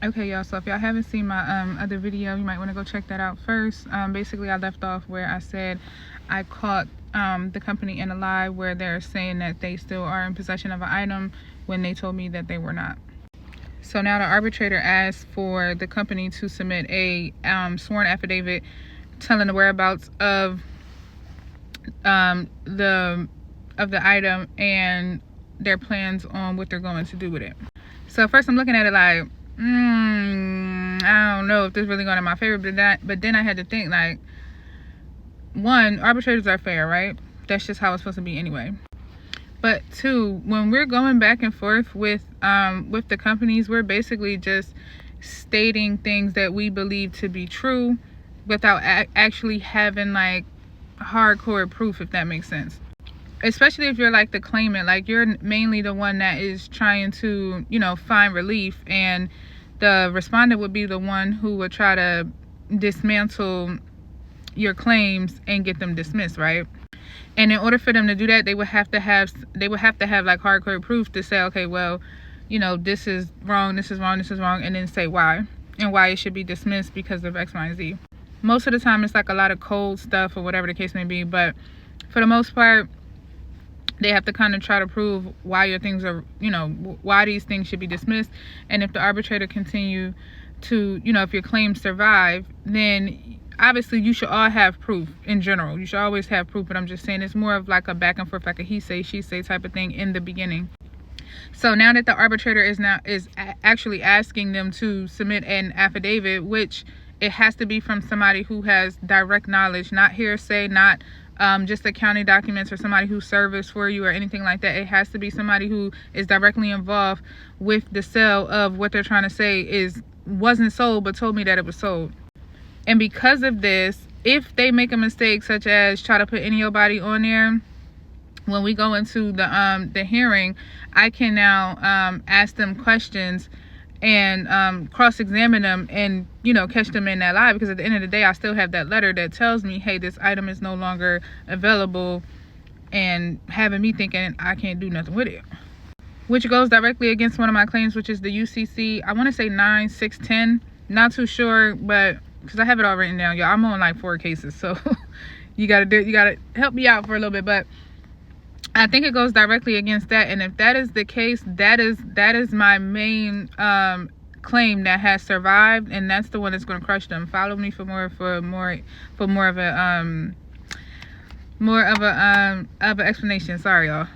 Okay, y'all, so if y'all haven't seen my other video, you might want to go check that out first. Basically, I left off where I said I caught the company in a lie where they're saying that they still are in possession of an item when they told me that they were not. So now the arbitrator asked for the company to submit a sworn affidavit telling the whereabouts of the item and their plans on what they're going to do with it. So first I'm looking at it like, I don't know if this is really going in my favor, but then I had to think, like, one, arbitrators are fair, right? That's just how it's supposed to be anyway. But two, when we're going back and forth with the companies, we're basically just stating things that we believe to be true without actually having like hardcore proof, if that makes sense. Especially if you're like the claimant, like you're mainly the one that is trying to, find relief, and the respondent would be the one who would try to dismantle your claims and get them dismissed, right? And in order for them to do that, they would have to have like hardcore proof to say, okay, well, this is wrong, this is wrong, this is wrong, and then say why, and why it should be dismissed because of X, Y, and Z. Most of the time it's like a lot of cold stuff or whatever the case may be, but for the most part, they have to kind of try to prove why your things are, why these things should be dismissed. And if the arbitrator continue to, if your claims survive, then obviously you should all have proof in general. You should always have proof, but I'm just saying it's more of like a back and forth, like a he say, she say type of thing in the beginning. So now that the arbitrator is actually asking them to submit an affidavit, which it has to be from somebody who has direct knowledge, not hearsay, not just accounting documents or somebody who serviced for you or anything like that. It has to be somebody who is directly involved with the sale of what they're trying to say wasn't sold but told me that it was sold. And because of this, if they make a mistake such as try to put anybody on there, when we go into the hearing, I can now ask them questions and cross-examine them and catch them in that lie, because at the end of the day I still have that letter that tells me, hey, this item is no longer available, and having me thinking I can't do nothing with it, which goes directly against one of my claims, which is the UCC, I want to say 9610, not too sure, but because I have it all written down, y'all. I'm on like 4 cases, so you gotta help me out for a little bit, but I think it goes directly against that. And if that is the case, that is my main claim that has survived, and that's the one that's going to crush them. Follow me for more of an explanation. Sorry, y'all.